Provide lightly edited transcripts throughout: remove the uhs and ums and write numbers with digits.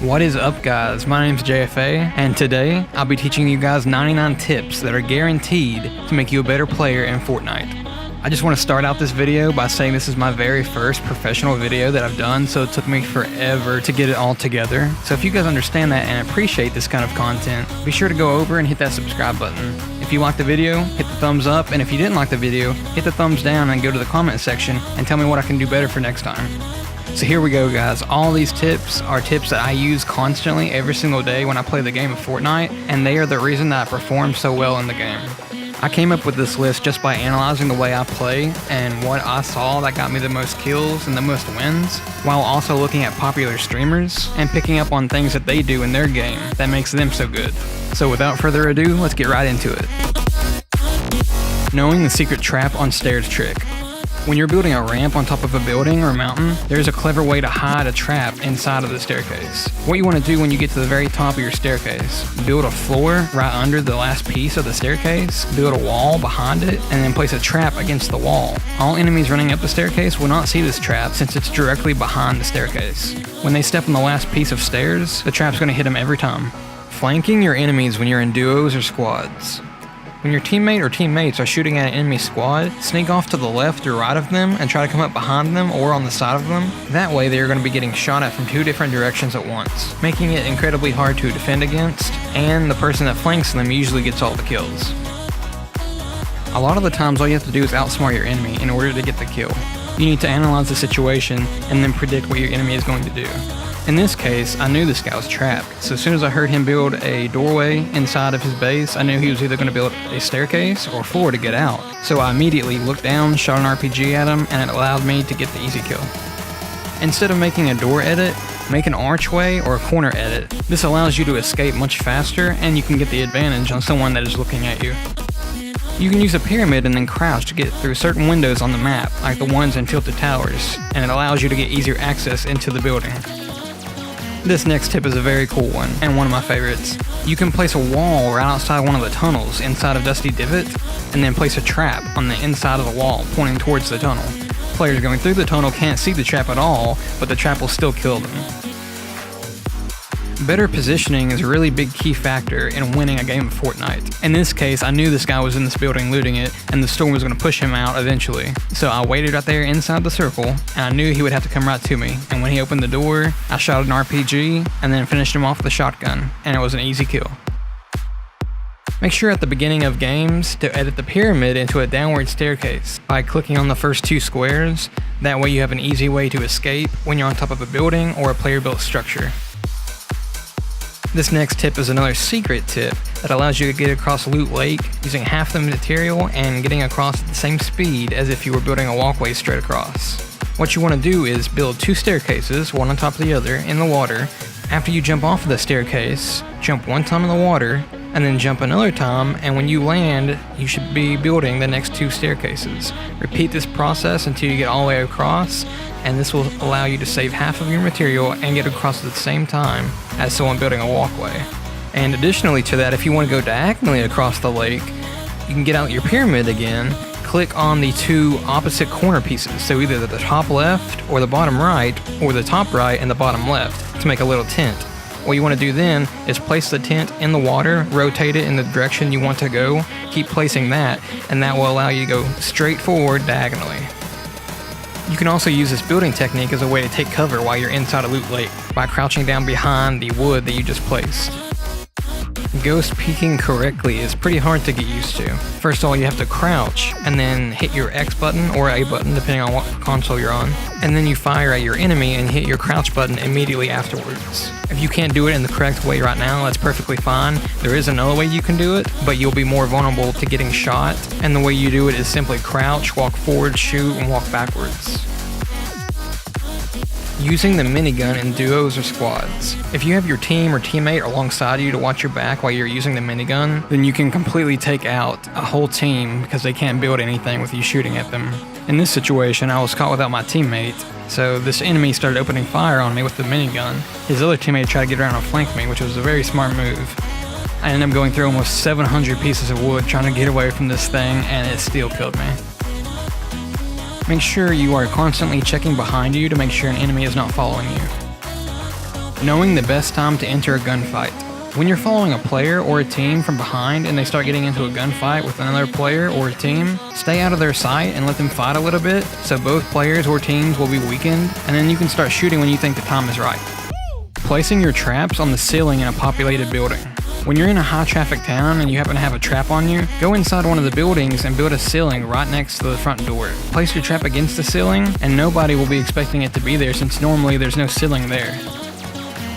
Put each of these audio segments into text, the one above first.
What is up, guys? My name's JFA, and today I'll be teaching you guys 99 tips that are guaranteed to make you a better player in Fortnite. I just want to start out this video by saying this is my very first professional video that I've done, so it took me forever to get it all together. So if you guys understand that and appreciate this kind of content, be sure to go over and hit that subscribe button. If you liked the video, hit the thumbs up, and if you didn't like the video, hit the thumbs down and go to the comment section and tell me what I can do better for next time. So here we go, guys. All these tips are tips that I use constantly every single day when I play the game of Fortnite, and they are the reason that I perform so well in the game. I came up with this list just by analyzing the way I play and what I saw that got me the most kills and the most wins, while also looking at popular streamers and picking up on things that they do in their game that makes them so good. So without further ado, let's get right into it. Knowing the secret trap on stairs trick. When you're building a ramp on top of a building or mountain, there's a clever way to hide a trap inside of the staircase. What you want to do when you get to the very top of your staircase, build a floor right under the last piece of the staircase, build a wall behind it, and then place a trap against the wall. All enemies running up the staircase will not see this trap since it's directly behind the staircase. When they step on the last piece of stairs, the trap's going to hit them every time. Flanking your enemies when you're in duos or squads. When your teammate or teammates are shooting at an enemy squad, sneak off to the left or right of them and try to come up behind them or on the side of them. That way they are going to be getting shot at from two different directions at once, making it incredibly hard to defend against, and the person that flanks them usually gets all the kills. A lot of the times all you have to do is outsmart your enemy in order to get the kill. You need to analyze the situation and then predict what your enemy is going to do. In this case, I knew this guy was trapped, so as soon as I heard him build a doorway inside of his base, I knew he was either going to build a staircase or floor to get out. So I immediately looked down, shot an RPG at him, and it allowed me to get the easy kill. Instead of making a door edit, make an archway or a corner edit. This allows you to escape much faster, and you can get the advantage on someone that is looking at you. You can use a pyramid and then crouch to get through certain windows on the map, like the ones in Tilted Towers, and it allows you to get easier access into the building. This next tip is a very cool one, and one of my favorites. You can place a wall right outside one of the tunnels inside of Dusty Divot, and then place a trap on the inside of the wall pointing towards the tunnel. Players going through the tunnel can't see the trap at all, but the trap will still kill them. Better positioning is a really big key factor in winning a game of Fortnite. In this case, I knew this guy was in this building looting it, and the storm was going to push him out eventually. So I waited right there inside the circle, and I knew he would have to come right to me. And when he opened the door, I shot an RPG, and then finished him off with a shotgun, and it was an easy kill. Make sure at the beginning of games to edit the pyramid into a downward staircase by clicking on the first two squares. That way you have an easy way to escape when you're on top of a building or a player-built structure. This next tip is another secret tip that allows you to get across Loot Lake using half the material and getting across at the same speed as if you were building a walkway straight across. What you want to do is build two staircases, one on top of the other, in the water. After you jump off of the staircase, jump one time in the water, and then jump another time, and when you land, you should be building the next two staircases. Repeat this process until you get all the way across, and this will allow you to save half of your material and get across at the same time as someone building a walkway. And additionally to that, if you want to go diagonally across the lake, you can get out your pyramid again, click on the two opposite corner pieces, so either the top left or the bottom right, or the top right and the bottom left, to make a little tent. What you want to do then is place the tent in the water, rotate it in the direction you want to go, keep placing that, and that will allow you to go straight forward diagonally. You can also use this building technique as a way to take cover while you're inside a Loot Lake by crouching down behind the wood that you just placed. Ghost peeking correctly is pretty hard to get used to. First of all, you have to crouch and then hit your X button or A button depending on what console you're on, and then you fire at your enemy and hit your crouch button immediately afterwards. If you can't do it in the correct way right now, that's perfectly fine. There is another way you can do it, but you'll be more vulnerable to getting shot, and the way you do it is simply crouch, walk forward, shoot, and walk backwards. Using the minigun in duos or squads. If you have your team or teammate alongside you to watch your back while you're using the minigun, then you can completely take out a whole team because they can't build anything with you shooting at them. In this situation, I was caught without my teammate, so this enemy started opening fire on me with the minigun. His other teammate tried to get around and flank me, which was a very smart move. I ended up going through almost 700 pieces of wood trying to get away from this thing, and it still killed me. Make sure you are constantly checking behind you to make sure an enemy is not following you. Knowing the best time to enter a gunfight. When you're following a player or a team from behind and they start getting into a gunfight with another player or a team, stay out of their sight and let them fight a little bit so both players or teams will be weakened, and then you can start shooting when you think the time is right. Placing your traps on the ceiling in a populated building. When you're in a high traffic town and you happen to have a trap on you, go inside one of the buildings and build a ceiling right next to the front door. Place your trap against the ceiling and nobody will be expecting it to be there since normally there's no ceiling there.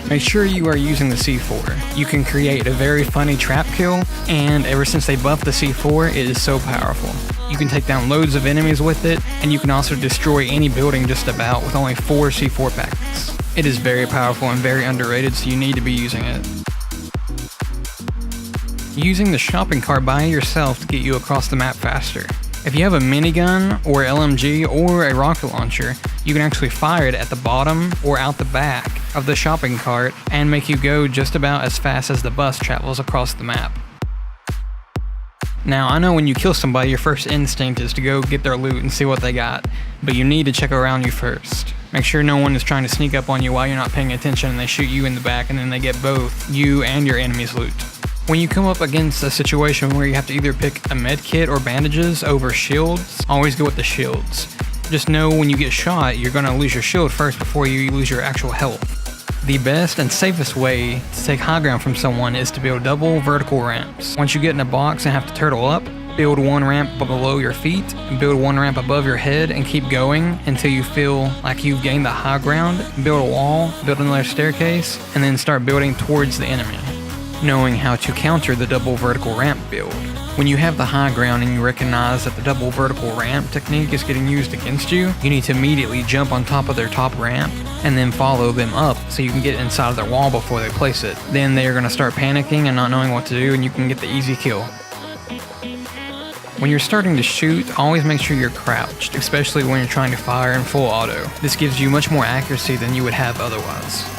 Make sure you are using the C4. You can create a very funny trap kill, and ever since they buffed the C4, it is so powerful. You can take down loads of enemies with it, and you can also destroy any building just about with only 4 C4 packets. It is very powerful and very underrated, so you need to be using it. Using the shopping cart by yourself to get you across the map faster. If you have a minigun or LMG or a rocket launcher, you can actually fire it at the bottom or out the back of the shopping cart and make you go just about as fast as the bus travels across the map. Now, I know when you kill somebody, your first instinct is to go get their loot and see what they got, but you need to check around you first. Make sure no one is trying to sneak up on you while you're not paying attention and they shoot you in the back and then they get both you and your enemy's loot. When you come up against a situation where you have to either pick a med kit or bandages over shields, always go with the shields. Just know when you get shot, you're going to lose your shield first before you lose your actual health. The best and safest way to take high ground from someone is to build double vertical ramps. Once you get in a box and have to turtle up, build one ramp below your feet, and build one ramp above your head, and keep going until you feel like you've gained the high ground. Build a wall, build another staircase, and then start building towards the enemy. Knowing how to counter the double vertical ramp build. When you have the high ground and you recognize that the double vertical ramp technique is getting used against you, you need to immediately jump on top of their top ramp and then follow them up so you can get inside of their wall before they place it. Then they are going to start panicking and not knowing what to do, and you can get the easy kill. When you're starting to shoot, always make sure you're crouched, especially when you're trying to fire in full auto. This gives you much more accuracy than you would have otherwise.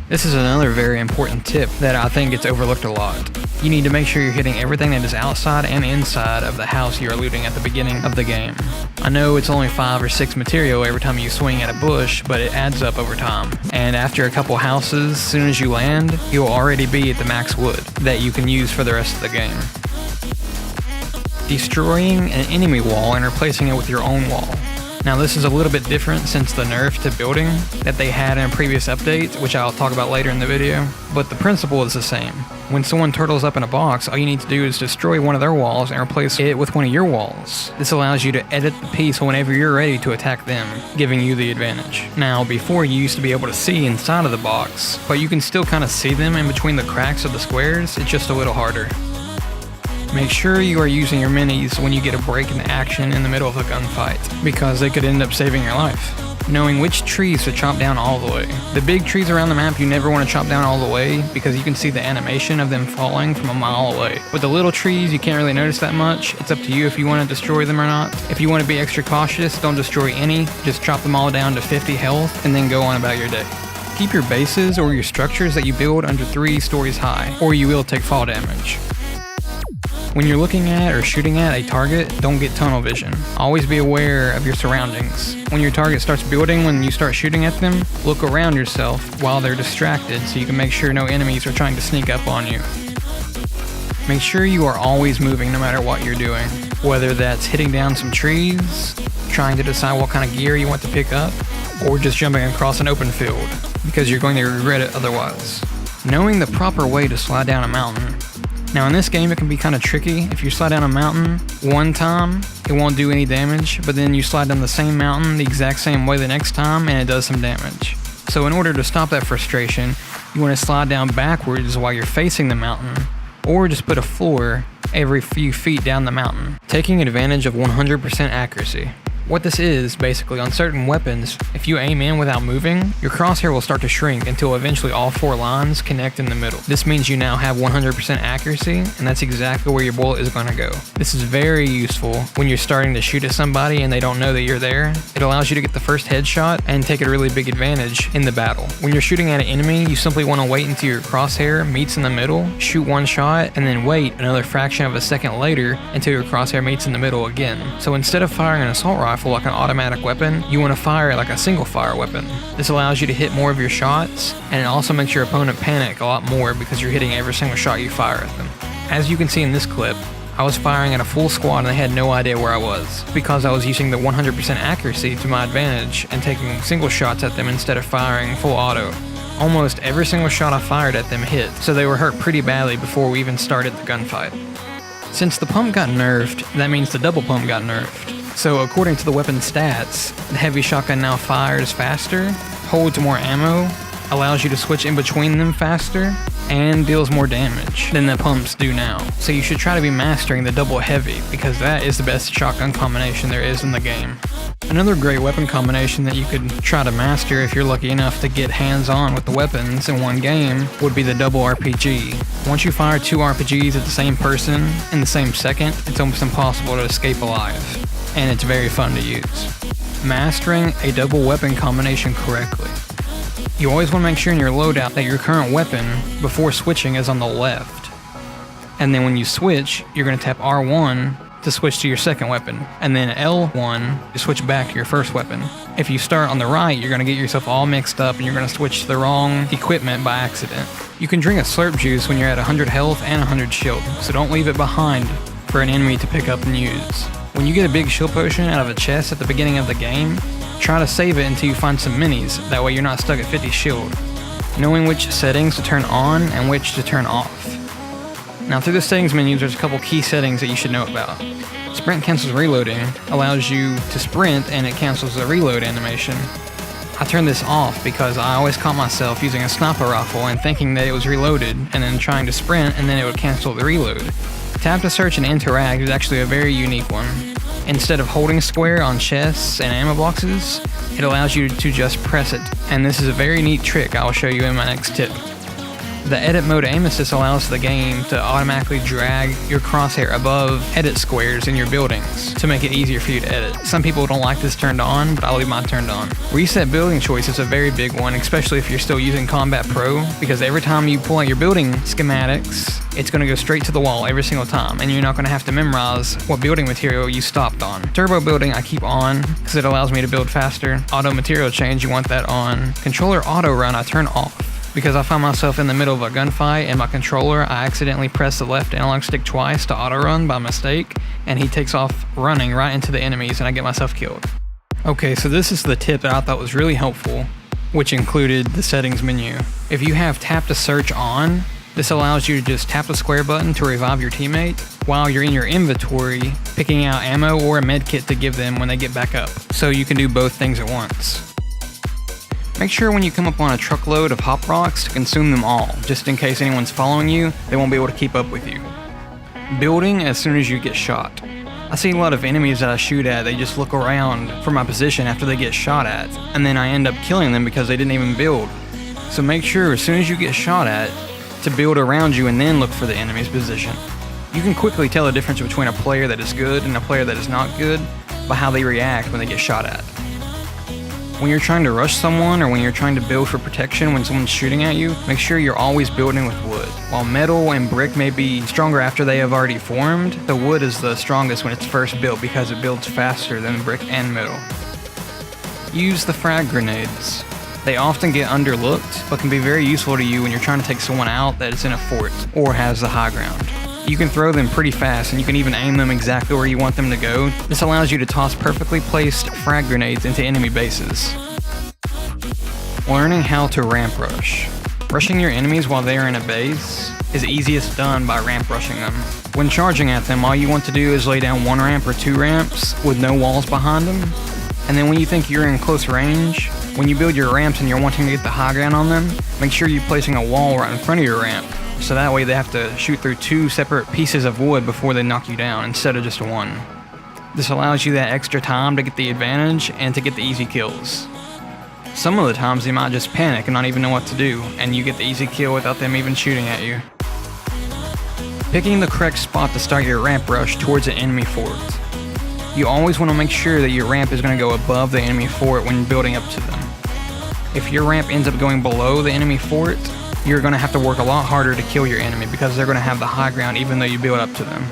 This is another very important tip that I think gets overlooked a lot. You need to make sure you're hitting everything that is outside and inside of the house you are looting at the beginning of the game. I know it's only 5 or 6 material every time you swing at a bush, but it adds up over time. And after a couple houses, as soon as you land, you'll already be at the max wood that you can use for the rest of the game. Destroying an enemy wall and replacing it with your own wall. Now this is a little bit different since the nerf to building that they had in a previous update, which I'll talk about later in the video, but the principle is the same. When someone turtles up in a box, all you need to do is destroy one of their walls and replace it with one of your walls. This allows you to edit the piece whenever you're ready to attack them, giving you the advantage. Now, before you used to be able to see inside of the box, but you can still kind of see them in between the cracks of the squares, it's just a little harder. Make sure you are using your minis when you get a break in action in the middle of a gunfight, because they could end up saving your life. Knowing which trees to chop down all the way. The big trees around the map you never want to chop down all the way because you can see the animation of them falling from a mile away. With the little trees you can't really notice that much. It's up to you if you want to destroy them or not. If you want to be extra cautious, don't destroy any, just chop them all down to 50 health and then go on about your day. Keep your bases or your structures that you build under 3 stories high, or you will take fall damage. When you're looking at or shooting at a target, don't get tunnel vision. Always be aware of your surroundings. When your target starts building, when you start shooting at them, look around yourself while they're distracted so you can make sure no enemies are trying to sneak up on you. Make sure you are always moving no matter what you're doing. Whether that's hitting down some trees, trying to decide what kind of gear you want to pick up, or just jumping across an open field, because you're going to regret it otherwise. Knowing the proper way to slide down a mountain. Now in this game it can be kind of tricky. If you slide down a mountain one time, it won't do any damage, but then you slide down the same mountain the exact same way the next time and it does some damage. So in order to stop that frustration, you want to slide down backwards while you're facing the mountain, or just put a floor every few feet down the mountain, taking advantage of 100% accuracy. What this is, basically, on certain weapons, if you aim in without moving, your crosshair will start to shrink until eventually all 4 lines connect in the middle. This means you now have 100% accuracy, and that's exactly where your bullet is going to go. This is very useful when you're starting to shoot at somebody and they don't know that you're there. It allows you to get the first headshot and take a really big advantage in the battle. When you're shooting at an enemy, you simply want to wait until your crosshair meets in the middle, shoot one shot, and then wait another fraction of a second later until your crosshair meets in the middle again. So instead of firing an assault rifle, rifle like an automatic weapon, you want to fire it like a single fire weapon. This allows you to hit more of your shots, and it also makes your opponent panic a lot more because you're hitting every single shot you fire at them. As you can see in this clip, I was firing at a full squad and they had no idea where I was, because I was using the 100% accuracy to my advantage and taking single shots at them instead of firing full auto. Almost every single shot I fired at them hit, so they were hurt pretty badly before we even started the gunfight. Since the pump got nerfed, that means the double pump got nerfed. So according to the weapon stats, the heavy shotgun now fires faster, holds more ammo, allows you to switch in between them faster, and deals more damage than the pumps do now. So you should try to be mastering the double heavy, because that is the best shotgun combination there is in the game. Another great weapon combination that you could try to master if you're lucky enough to get hands-on with the weapons in one game would be the double RPG. Once you fire 2 RPGs at the same person in the same second, it's almost impossible to escape alive, and it's very fun to use. Mastering a double weapon combination correctly. You always want to make sure in your loadout that your current weapon before switching is on the left. And then when you switch, you're going to tap R1 to switch to your second weapon, and then L1 to switch back to your first weapon. If you start on the right, you're going to get yourself all mixed up and you're going to switch to the wrong equipment by accident. You can drink a slurp juice when you're at 100 health and 100 shield, so don't leave it behind for an enemy to pick up and use. When you get a big shield potion out of a chest at the beginning of the game, try to save it until you find some minis, that way you're not stuck at 50 shield. Knowing which settings to turn on and which to turn off. Now through the settings menu, there's a couple key settings that you should know about. Sprint cancels reloading, allows you to sprint and it cancels the reload animation. I turned this off because I always caught myself using a sniper rifle and thinking that it was reloaded and then trying to sprint and then it would cancel the reload. Tap to search and interact is actually a very unique one. Instead of holding square on chests and ammo boxes, it allows you to just press it, and this is a very neat trick I will show you in my next tip. The edit mode aim assist allows the game to automatically drag your crosshair above edit squares in your buildings to make it easier for you to edit. Some people don't like this turned on, but I'll leave mine turned on. Reset building choice is a very big one, especially if you're still using Combat Pro, because every time you pull out your building schematics, it's going to go straight to the wall every single time, and you're not going to have to memorize what building material you stopped on. Turbo building I keep on because it allows me to build faster. Auto material change, you want that on. Controller auto run I turn off, because I find myself in the middle of a gunfight and my controller, I accidentally press the left analog stick twice to auto run by mistake, and he takes off running right into the enemies and I get myself killed. Okay, so this is the tip that I thought was really helpful, which included the settings menu. If you have tap to search on, this allows you to just tap the square button to revive your teammate while you're in your inventory picking out ammo or a med kit to give them when they get back up, so you can do both things at once. Make sure when you come up on a truckload of hop rocks to consume them all, just in case anyone's following you, they won't be able to keep up with you. Building as soon as you get shot. I see a lot of enemies that I shoot at, they just look around for my position after they get shot at, and then I end up killing them because they didn't even build. So make sure as soon as you get shot at, to build around you and then look for the enemy's position. You can quickly tell the difference between a player that is good and a player that is not good by how they react when they get shot at. When you're trying to rush someone or when you're trying to build for protection when someone's shooting at you, make sure you're always building with wood. While metal and brick may be stronger after they have already formed, the wood is the strongest when it's first built because it builds faster than brick and metal. Use the frag grenades. They often get underlooked, but can be very useful to you when you're trying to take someone out that is in a fort or has the high ground. You can throw them pretty fast and you can even aim them exactly where you want them to go. This allows you to toss perfectly placed frag grenades into enemy bases. Learning how to ramp rush. Rushing your enemies while they are in a base is easiest done by ramp rushing them. When charging at them, all you want to do is lay down 1 ramp or 2 ramps with no walls behind them. And then when you think you're in close range, when you build your ramps and you're wanting to get the high ground on them, make sure you're placing a wall right in front of your ramp, so that way they have to shoot through 2 separate pieces of wood before they knock you down instead of just 1. This allows you that extra time to get the advantage and to get the easy kills. Some of the times they might just panic and not even know what to do, and you get the easy kill without them even shooting at you. Picking the correct spot to start your ramp rush towards an enemy fort. You always want to make sure that your ramp is going to go above the enemy fort when building up to them. If your ramp ends up going below the enemy fort, you're going to have to work a lot harder to kill your enemy because they're going to have the high ground even though you build up to them.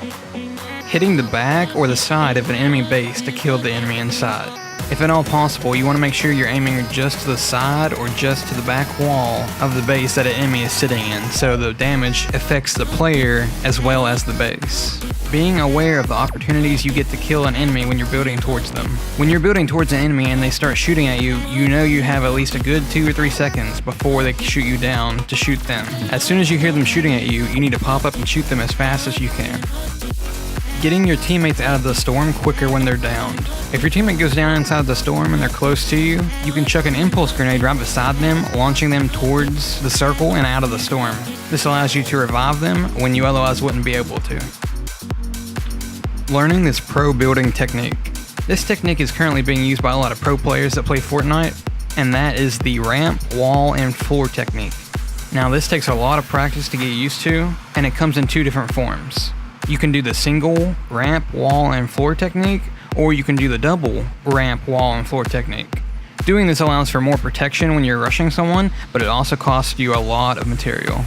hitting the back or the side of an enemy base to kill the enemy inside. If at all possible, you want to make sure you're aiming just to the side or just to the back wall of the base that an enemy is sitting in, so the damage affects the player as well as the base. Being aware of the opportunities you get to kill an enemy when you're building towards them. When you're building towards an enemy and they start shooting at you, you know you have at least a good 2 or 3 seconds before they shoot you down to shoot them. As soon as you hear them shooting at you, you need to pop up and shoot them as fast as you can. Getting your teammates out of the storm quicker when they're downed. If your teammate goes down inside the storm and they're close to you, you can chuck an impulse grenade right beside them, launching them towards the circle and out of the storm. This allows you to revive them when you otherwise wouldn't be able to. Learning this pro building technique. This technique is currently being used by a lot of pro players that play Fortnite, and that is the ramp, wall, and floor technique. Now this takes a lot of practice to get used to, and it comes in 2 different forms. You can do the single ramp, wall, and floor technique, or you can do the double ramp, wall, and floor technique. Doing this allows for more protection when you're rushing someone, but it also costs you a lot of material.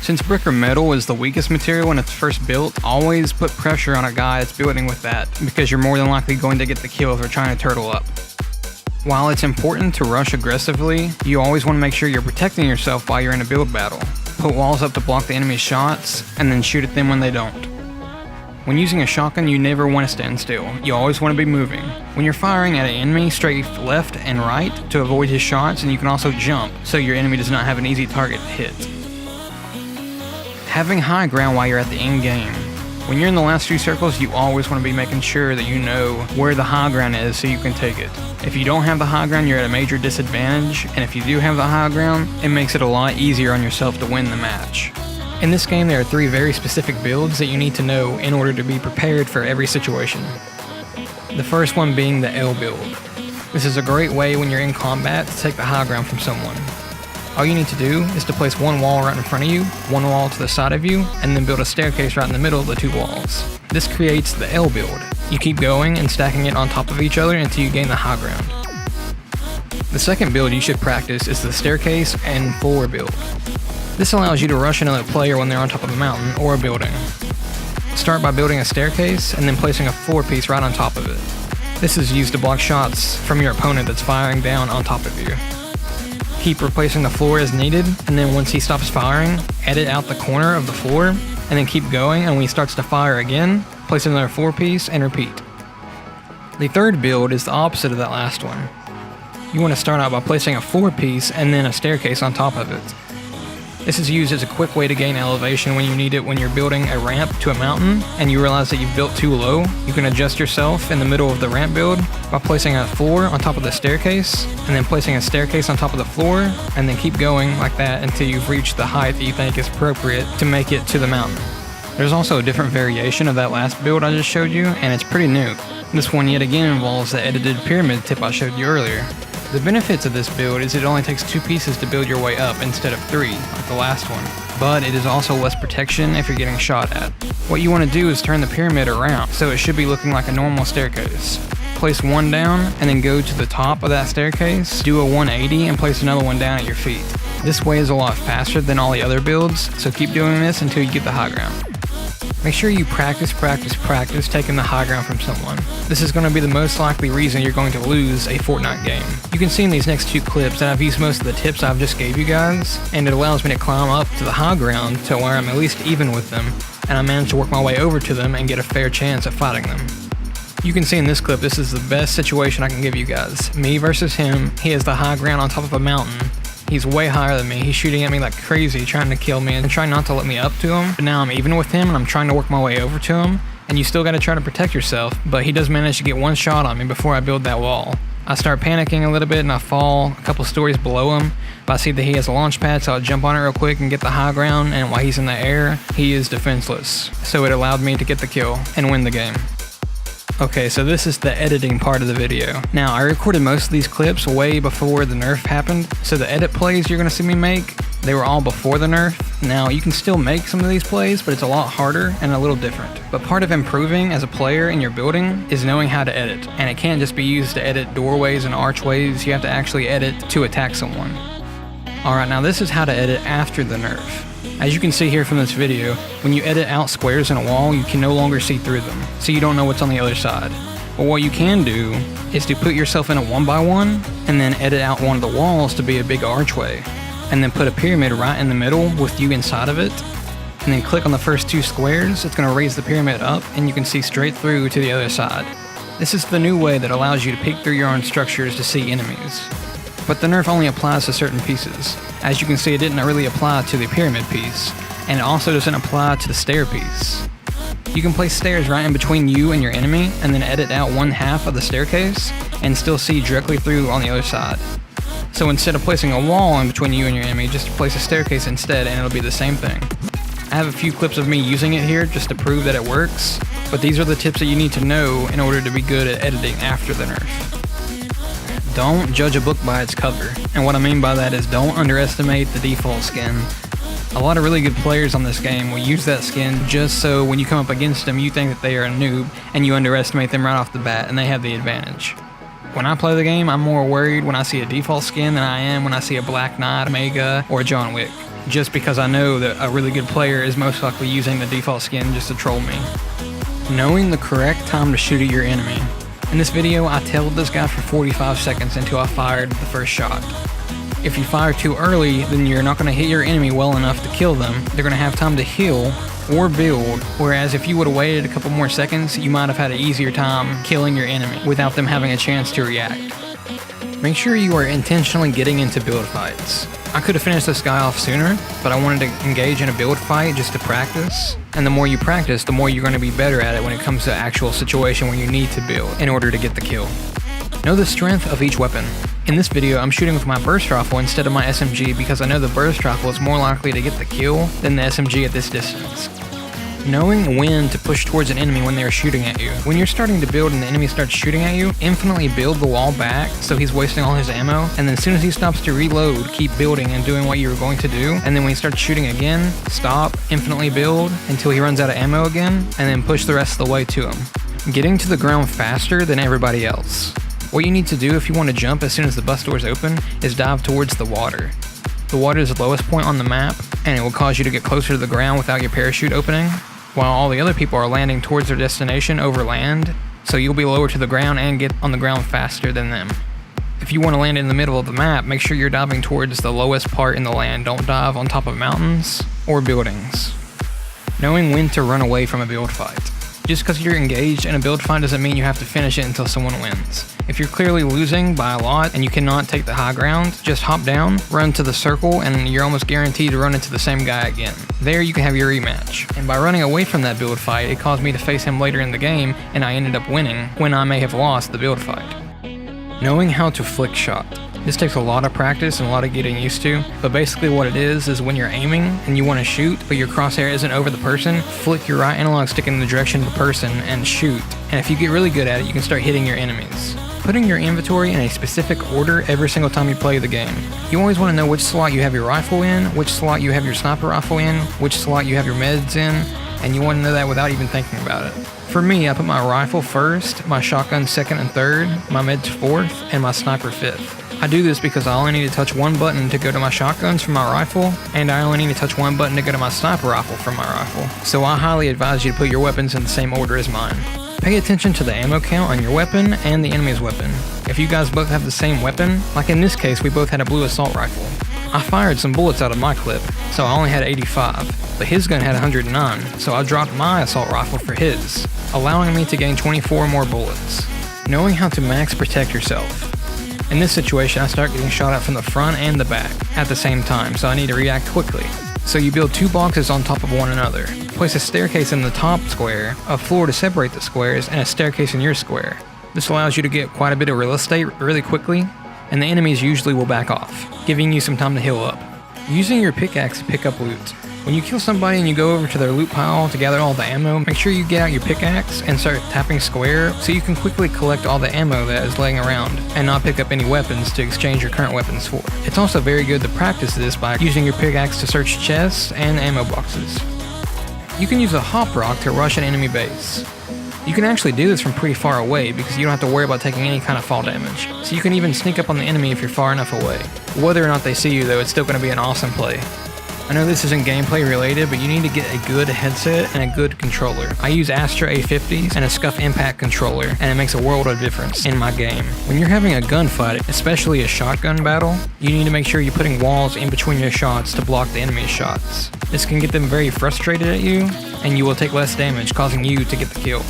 Since brick or metal is the weakest material when it's first built, always put pressure on a guy that's building with that, because you're more than likely going to get the kill if they're trying to turtle up. While it's important to rush aggressively, you always want to make sure you're protecting yourself while you're in a build battle. Put walls up to block the enemy's shots, and then shoot at them when they don't. When using a shotgun, you never want to stand still. You always want to be moving. When you're firing at an enemy, strafe left and right to avoid his shots, and you can also jump, so your enemy does not have an easy target to hit. Having high ground while you're at the end game. When you're in the last few circles, you always want to be making sure that you know where the high ground is so you can take it. If you don't have the high ground, you're at a major disadvantage, and if you do have the high ground, it makes it a lot easier on yourself to win the match. In this game, there are 3 very specific builds that you need to know in order to be prepared for every situation. The first one being the L build. This is a great way when you're in combat to take the high ground from someone. All you need to do is to place one wall right in front of you, one wall to the side of you, and then build a staircase right in the middle of the 2 walls. This creates the L build. You keep going and stacking it on top of each other until you gain the high ground. The second build you should practice is the staircase and floor build. This allows you to rush another player when they're on top of a mountain or a building. Start by building a staircase and then placing a floor piece right on top of it. This is used to block shots from your opponent that's firing down on top of you. Keep replacing the floor as needed, and then once he stops firing, edit out the corner of the floor, and then keep going, and when he starts to fire again, place another floor piece and repeat. The third build is the opposite of that last one. You want to start out by placing a floor piece and then a staircase on top of it. This is used as a quick way to gain elevation when you need it when you're building a ramp to a mountain and you realize that you've built too low. You can adjust yourself in the middle of the ramp build by placing a floor on top of the staircase and then placing a staircase on top of the floor and then keep going like that until you've reached the height that you think is appropriate to make it to the mountain. There's also a different variation of that last build I just showed you, and it's pretty new. This one yet again involves the edited pyramid tip I showed you earlier. The benefits of this build is it only takes 2 pieces to build your way up instead of 3, like the last one. But it is also less protection if you're getting shot at. What you want to do is turn the pyramid around, so it should be looking like a normal staircase. Place one down, and then go to the top of that staircase, do a 180, and place another one down at your feet. This way is a lot faster than all the other builds, so keep doing this until you get the high ground. Make sure you practice taking the high ground from someone. This is going to be the most likely reason you're going to lose a Fortnite game. You can see in these next 2 clips that I've used most of the tips I've just gave you guys, and it allows me to climb up to the high ground to where I'm at least even with them, and I manage to work my way over to them and get a fair chance at fighting them. You can see in this clip this is the best situation I can give you guys. Me versus him, he has the high ground on top of a mountain. He's way higher than me. He's shooting at me like crazy, trying to kill me and trying not to let me up to him. But now I'm even with him and I'm trying to work my way over to him. And you still gotta try to protect yourself, but he does manage to get 1 shot on me before I build that wall. I start panicking a little bit and I fall a couple stories below him. But I see that he has a launch pad, so I'll jump on it real quick and get the high ground, and while he's in the air, he is defenseless. So it allowed me to get the kill and win the game. Okay, so this is the editing part of the video. Now, I recorded most of these clips way before the nerf happened, so the edit plays you're gonna see me make, they were all before the nerf. Now, you can still make some of these plays, but it's a lot harder and a little different. But part of improving as a player in your building is knowing how to edit, and it can't just be used to edit doorways and archways, you have to actually edit to attack someone. Alright, now this is how to edit after the nerf. As you can see here from this video, when you edit out squares in a wall, you can no longer see through them, so you don't know what's on the other side. But what you can do is to put yourself in a 1x1 and then edit out one of the walls to be a big archway, and then put a pyramid right in the middle with you inside of it, and then click on the first 2 squares. It's going to raise the pyramid up and you can see straight through to the other side. This is the new way that allows you to peek through your own structures to see enemies. But the nerf only applies to certain pieces. As you can see, it didn't really apply to the pyramid piece, and it also doesn't apply to the stair piece. You can place stairs right in between you and your enemy, and then edit out one half of the staircase, and still see directly through on the other side. So instead of placing a wall in between you and your enemy, just place a staircase instead, and it'll be the same thing. I have a few clips of me using it here just to prove that it works, but these are the tips that you need to know in order to be good at editing after the nerf. Don't judge a book by its cover, and what I mean by that is don't underestimate the default skin. A lot of really good players on this game will use that skin just so when you come up against them you think that they are a noob and you underestimate them right off the bat and they have the advantage. When I play the game, I'm more worried when I see a default skin than I am when I see a Black Knight, Omega, or a John Wick, just because I know that a really good player is most likely using the default skin just to troll me. Knowing the correct time to shoot at your enemy. In this video, I tailed this guy for 45 seconds until I fired the first shot. If you fire too early, then you're not going to hit your enemy well enough to kill them. They're going to have time to heal or build, whereas if you would have waited a couple more seconds, you might have had an easier time killing your enemy without them having a chance to react. Make sure you are intentionally getting into build fights. I could have finished this guy off sooner, but I wanted to engage in a build fight just to practice. And the more you practice, the more you're going to be better at it when it comes to actual situation where you need to build in order to get the kill. Know the strength of each weapon. In this video, I'm shooting with my burst rifle instead of my SMG because I know the burst rifle is more likely to get the kill than the SMG at this distance. Knowing when to push towards an enemy when they are shooting at you. When you're starting to build and the enemy starts shooting at you, infinitely build the wall back so he's wasting all his ammo, and then as soon as he stops to reload, keep building and doing what you were going to do, and then when he starts shooting again, stop, infinitely build until he runs out of ammo again, and then push the rest of the way to him. Getting to the ground faster than everybody else. What you need to do if you want to jump as soon as the bus doors open is dive towards the water. The water is the lowest point on the map, and it will cause you to get closer to the ground without your parachute opening, while all the other people are landing towards their destination over land, so you'll be lower to the ground and get on the ground faster than them. If you want to land in the middle of the map, make sure you're diving towards the lowest part in the land. Don't dive on top of mountains or buildings. Knowing when to run away from a build fight. Just because you're engaged in a build fight doesn't mean you have to finish it until someone wins. If you're clearly losing by a lot and you cannot take the high ground, just hop down, run to the circle, and you're almost guaranteed to run into the same guy again. There you can have your rematch. And by running away from that build fight, it caused me to face him later in the game, and I ended up winning when I may have lost the build fight. Knowing how to flick shot. This takes a lot of practice and a lot of getting used to, but basically what it is when you're aiming and you want to shoot, but your crosshair isn't over the person, flick your right analog stick in the direction of the person and shoot. And if you get really good at it, you can start hitting your enemies. Putting your inventory in a specific order every single time you play the game. You always want to know which slot you have your rifle in, which slot you have your sniper rifle in, which slot you have your meds in, and you want to know that without even thinking about it. For me, I put my rifle first, my shotgun second and third, my meds fourth, and my sniper fifth. I do this because I only need to touch one button to go to my shotguns from my rifle, and I only need to touch one button to go to my sniper rifle from my rifle. So I highly advise you to put your weapons in the same order as mine. Pay attention to the ammo count on your weapon and the enemy's weapon. If you guys both have the same weapon, like in this case we both had a blue assault rifle. I fired some bullets out of my clip, so I only had 85, but his gun had 109, so I dropped my assault rifle for his, allowing me to gain 24 more bullets. Knowing how to max protect yourself. In this situation, I start getting shot at from the front and the back at the same time, so I need to react quickly. So you build 2 boxes on top of one another. Place a staircase in the top square, a floor to separate the squares, and a staircase in your square. This allows you to get quite a bit of real estate really quickly, and the enemies usually will back off, giving you some time to heal up. Using your pickaxe to pick up loot. When you kill somebody and you go over to their loot pile to gather all the ammo, make sure you get out your pickaxe and start tapping square so you can quickly collect all the ammo that is laying around and not pick up any weapons to exchange your current weapons for. It's also very good to practice this by using your pickaxe to search chests and ammo boxes. You can use a hop rock to rush an enemy base. You can actually do this from pretty far away because you don't have to worry about taking any kind of fall damage. So you can even sneak up on the enemy if you're far enough away. Whether or not they see you though, it's still going to be an awesome play. I know this isn't gameplay related, but you need to get a good headset and a good controller. I use Astra A50s and a Scuff Impact controller, and it makes a world of difference in my game. When you're having a gunfight, especially a shotgun battle, you need to make sure you're putting walls in between your shots to block the enemy's shots. This can get them very frustrated at you, and you will take less damage, causing you to get the kill.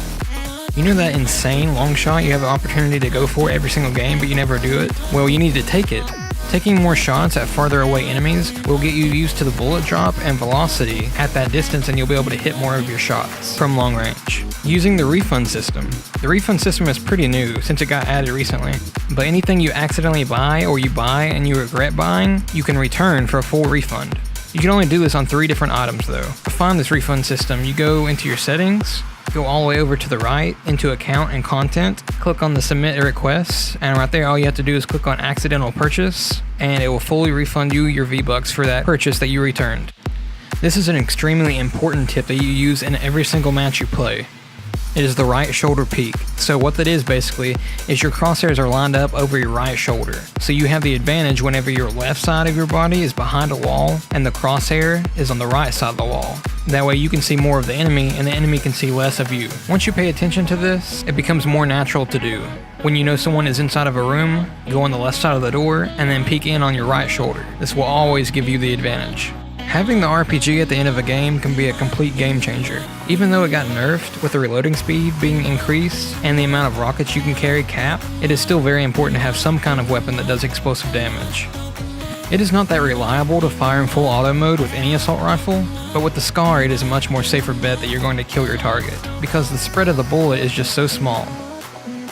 You know that insane long shot you have the opportunity to go for every single game, but you never do it? Well, you need to take it. Taking more shots at farther away enemies will get you used to the bullet drop and velocity at that distance, and you'll be able to hit more of your shots from long range. Using the refund system. The refund system is pretty new since it got added recently, but anything you accidentally buy or you buy and you regret buying, you can return for a full refund. You can only do this on 3 different items though. To find this refund system, you go into your settings, go all the way over to the right into account and content, click on the submit a request, and right there all you have to do is click on accidental purchase, and it will fully refund you your V-Bucks for that purchase that you returned. This is an extremely important tip that you use in every single match you play. It is the right shoulder peek. So what that is basically is your crosshairs are lined up over your right shoulder. So you have the advantage whenever your left side of your body is behind a wall and the crosshair is on the right side of the wall. That way you can see more of the enemy and the enemy can see less of you. Once you pay attention to this, it becomes more natural to do. When you know someone is inside of a room, go on the left side of the door and then peek in on your right shoulder. This will always give you the advantage. Having the RPG at the end of a game can be a complete game changer. Even though it got nerfed with the reloading speed being increased and the amount of rockets you can carry capped, it is still very important to have some kind of weapon that does explosive damage. It is not that reliable to fire in full auto mode with any assault rifle, but with the SCAR it is a much more safer bet that you're going to kill your target, because the spread of the bullet is just so small.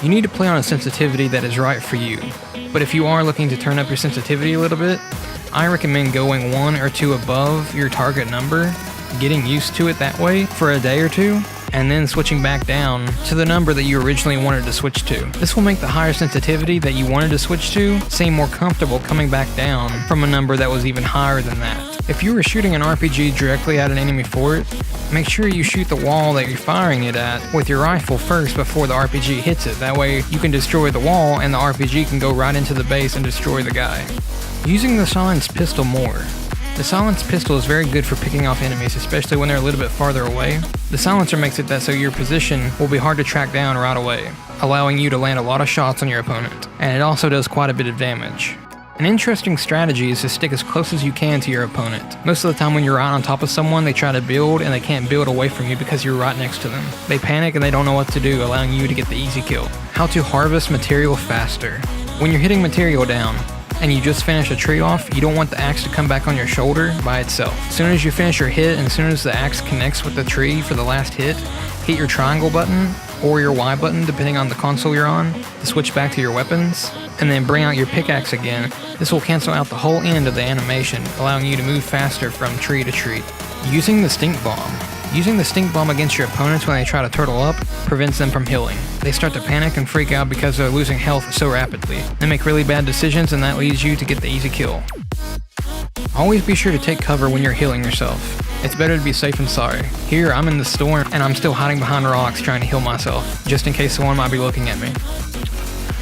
You need to play on a sensitivity that is right for you, but if you are looking to turn up your sensitivity a little bit, I recommend going 1 or 2 above your target number, getting used to it that way for a day or 2, and then switching back down to the number that you originally wanted to switch to. This will make the higher sensitivity that you wanted to switch to seem more comfortable coming back down from a number that was even higher than that. If you were shooting an RPG directly at an enemy fort, make sure you shoot the wall that you're firing it at with your rifle first before the RPG hits it. That way you can destroy the wall and the RPG can go right into the base and destroy the guy. Using the silenced pistol more. The silenced pistol is very good for picking off enemies, especially when they're a little bit farther away. The silencer makes it that so your position will be hard to track down right away, allowing you to land a lot of shots on your opponent, and it also does quite a bit of damage. An interesting strategy is to stick as close as you can to your opponent. Most of the time when you're right on top of someone, they try to build and they can't build away from you because you're right next to them. They panic and they don't know what to do, allowing you to get the easy kill. How to harvest material faster. When you're hitting material down, and you just finish a tree off, you don't want the axe to come back on your shoulder by itself. As soon as you finish your hit and as soon as the axe connects with the tree for the last hit, hit your triangle button or your Y button depending on the console you're on to switch back to your weapons, and then bring out your pickaxe again. This will cancel out the whole end of the animation, allowing you to move faster from tree to tree. Using the stink bomb. Using the stink bomb against your opponents when they try to turtle up prevents them from healing. They start to panic and freak out because they're losing health so rapidly. They make really bad decisions and that leads you to get the easy kill. Always be sure to take cover when you're healing yourself. It's better to be safe than sorry. Here I'm in the storm and I'm still hiding behind rocks trying to heal myself, just in case someone might be looking at me.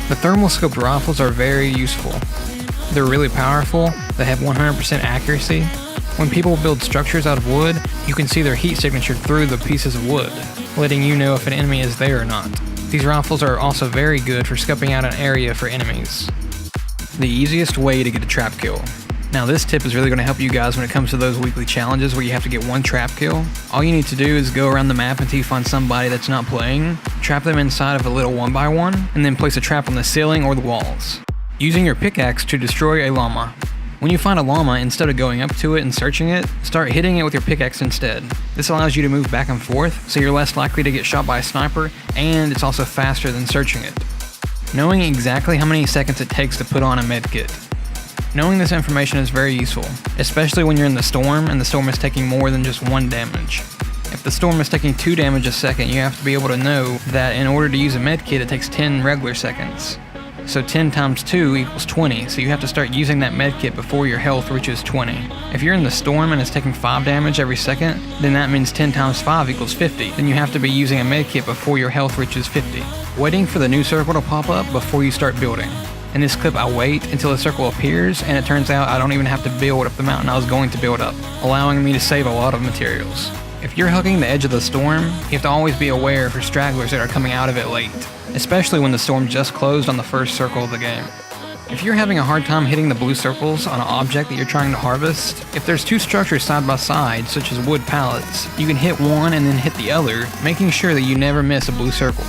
The thermal scoped rifles are very useful. They're really powerful, they have 100% accuracy. When people build structures out of wood, you can see their heat signature through the pieces of wood, letting you know if an enemy is there or not. These rifles are also very good for scoping out an area for enemies. The easiest way to get a trap kill. Now this tip is really going to help you guys when it comes to those weekly challenges where you have to get one trap kill. All you need to do is go around the map until you find somebody that's not playing, trap them inside of a little 1x1, and then place a trap on the ceiling or the walls. Using your pickaxe to destroy a llama. When you find a llama, instead of going up to it and searching it, start hitting it with your pickaxe instead. This allows you to move back and forth, so you're less likely to get shot by a sniper, and it's also faster than searching it. Knowing exactly how many seconds it takes to put on a medkit. Knowing this information is very useful, especially when you're in the storm and the storm is taking more than just 1 damage. If the storm is taking 2 damage a second, you have to be able to know that in order to use a medkit, it takes 10 regular seconds. So 10 times 2 equals 20, so you have to start using that medkit before your health reaches 20. If you're in the storm and it's taking 5 damage every second, then that means 10 times 5 equals 50. Then you have to be using a medkit before your health reaches 50. Waiting for the new circle to pop up before you start building. In this clip, I wait until the circle appears, and it turns out I don't even have to build up the mountain I was going to build up, allowing me to save a lot of materials. If you're hugging the edge of the storm, you have to always be aware for stragglers that are coming out of it late, especially when the storm just closed on the first circle of the game. If you're having a hard time hitting the blue circles on an object that you're trying to harvest, if there's two structures side by side, such as wood pallets, you can hit one and then hit the other, making sure that you never miss a blue circle.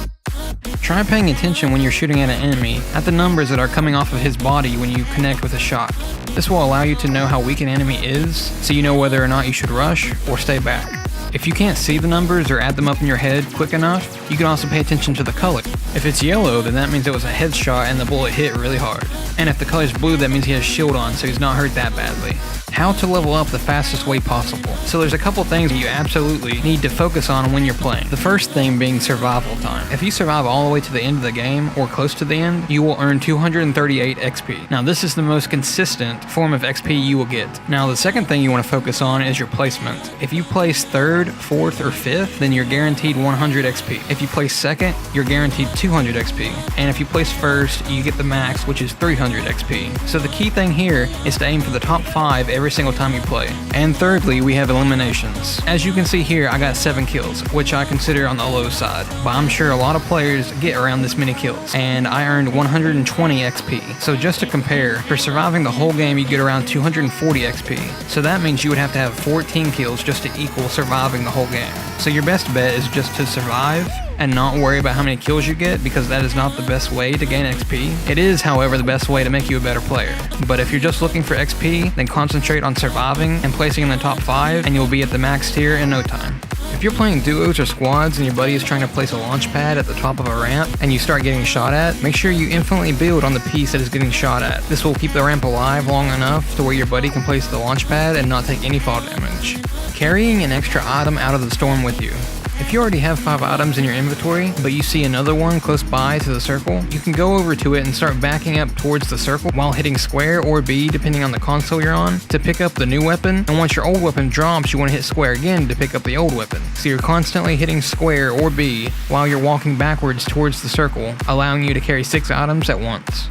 Try paying attention when you're shooting at an enemy, at the numbers that are coming off of his body when you connect with a shot. This will allow you to know how weak an enemy is, so you know whether or not you should rush or stay back. If you can't see the numbers or add them up in your head quick enough, you can also pay attention to the color. If it's yellow, then that means it was a headshot and the bullet hit really hard. And if the color's blue, that means he has shield on, so he's not hurt that badly. How to level up the fastest way possible. So there's a couple things that you absolutely need to focus on when you're playing. The first thing being survival time. If you survive all the way to the end of the game, or close to the end, you will earn 238 XP. Now this is the most consistent form of XP you will get. Now the second thing you want to focus on is your placement. If you place 3rd, 4th, or 5th, then you're guaranteed 100 XP. If you place 2nd, you're guaranteed 200 XP. And if you place 1st, you get the max, which is 300 XP. So the key thing here is to aim for the top 5 every single time you play. And thirdly, we have eliminations. As you can see here, I got 7 kills, which I consider on the low side, but I'm sure a lot of players get around this many kills, and I earned 120 XP. So just to compare, for surviving the whole game, you get around 240 XP. So that means you would have to have 14 kills just to equal surviving the whole game. So your best bet is just to survive and not worry about how many kills you get, because that is not the best way to gain XP. It is, however, the best way to make you a better player. But if you're just looking for XP, then concentrate on surviving and placing in the top 5, and you'll be at the max tier in no time. If you're playing duos or squads and your buddy is trying to place a launch pad at the top of a ramp and you start getting shot at, make sure you infinitely build on the piece that is getting shot at. This will keep the ramp alive long enough to where your buddy can place the launch pad and not take any fall damage. Carrying an extra item out of the storm with you. If you already have 5 items in your inventory, but you see another one close by to the circle, you can go over to it and start backing up towards the circle while hitting square or B, depending on the console you're on, to pick up the new weapon. And once your old weapon drops, you want to hit square again to pick up the old weapon. So you're constantly hitting square or B while you're walking backwards towards the circle, allowing you to carry 6 items at once.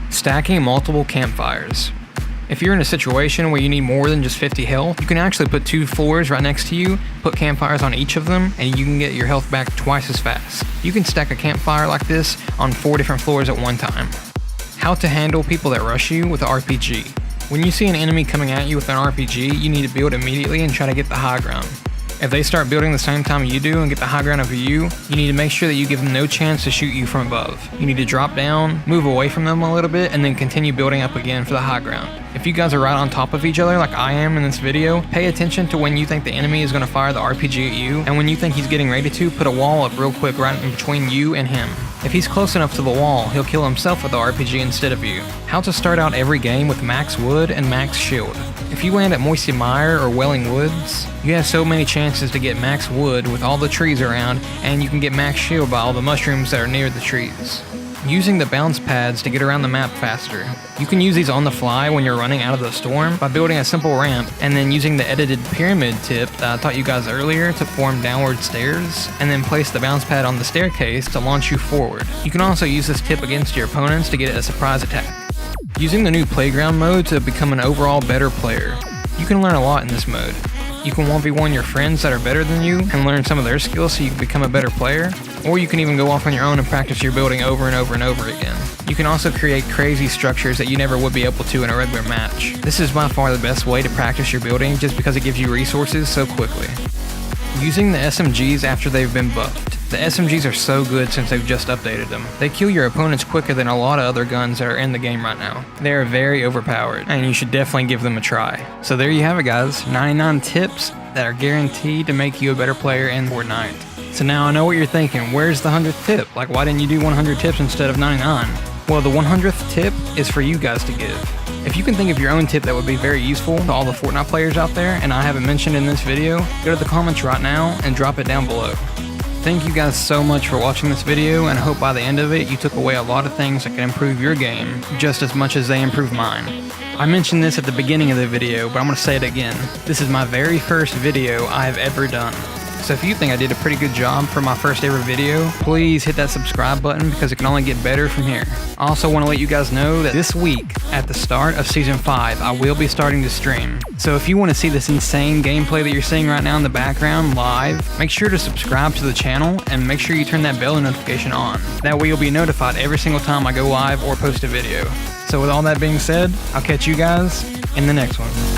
Stacking multiple campfires. If you're in a situation where you need more than just 50 health, you can actually put 2 floors right next to you, put campfires on each of them, and you can get your health back twice as fast. You can stack a campfire like this on 4 different floors at one time. How to handle people that rush you with an RPG. When you see an enemy coming at you with an RPG, you need to build immediately and try to get the high ground. If they start building the same time you do and get the high ground over you, you need to make sure that you give them no chance to shoot you from above. You need to drop down, move away from them a little bit, and then continue building up again for the high ground. If you guys are right on top of each other like I am in this video, pay attention to when you think the enemy is going to fire the RPG at you, and when you think he's getting ready to, put a wall up real quick right in between you and him. If he's close enough to the wall, he'll kill himself with the RPG instead of you. How to start out every game with max wood and max shield. If you land at Moisty Mire or Welling Woods, you have so many chances to get max wood with all the trees around, and you can get max shield by all the mushrooms that are near the trees. Using the bounce pads to get around the map faster. You can use these on the fly when you're running out of the storm by building a simple ramp and then using the edited pyramid tip that I taught you guys earlier to form downward stairs, and then place the bounce pad on the staircase to launch you forward. You can also use this tip against your opponents to get a surprise attack. Using the new playground mode to become an overall better player. You can learn a lot in this mode. You can 1v1 your friends that are better than you and learn some of their skills so you can become a better player, or you can even go off on your own and practice your building over and over and over again. You can also create crazy structures that you never would be able to in a regular match. This is by far the best way to practice your building just because it gives you resources so quickly. Using the SMGs after they've been buffed. The SMGs are so good since they've just updated them. They kill your opponents quicker than a lot of other guns that are in the game right now. They are very overpowered, and you should definitely give them a try. So there you have it, guys. 99 tips that are guaranteed to make you a better player in Fortnite. So now I know what you're thinking. Where's the 100th tip? Like, why didn't you do 100 tips instead of 99? Well, the 100th tip is for you guys to give. If you can think of your own tip that would be very useful to all the Fortnite players out there and I haven't mentioned in this video, go to the comments right now and drop it down below. Thank you guys so much for watching this video, and I hope by the end of it you took away a lot of things that can improve your game just as much as they improve mine. I mentioned this at the beginning of the video, but I'm going to say it again. This is my very first video I have ever done. So if you think I did a pretty good job for my first ever video, please hit that subscribe button because it can only get better from here. I also want to let you guys know that this week, at the start of Season 5, I will be starting to stream. So if you want to see this insane gameplay that you're seeing right now in the background live, make sure to subscribe to the channel and make sure you turn that bell notification on. That way you'll be notified every single time I go live or post a video. So with all that being said, I'll catch you guys in the next one.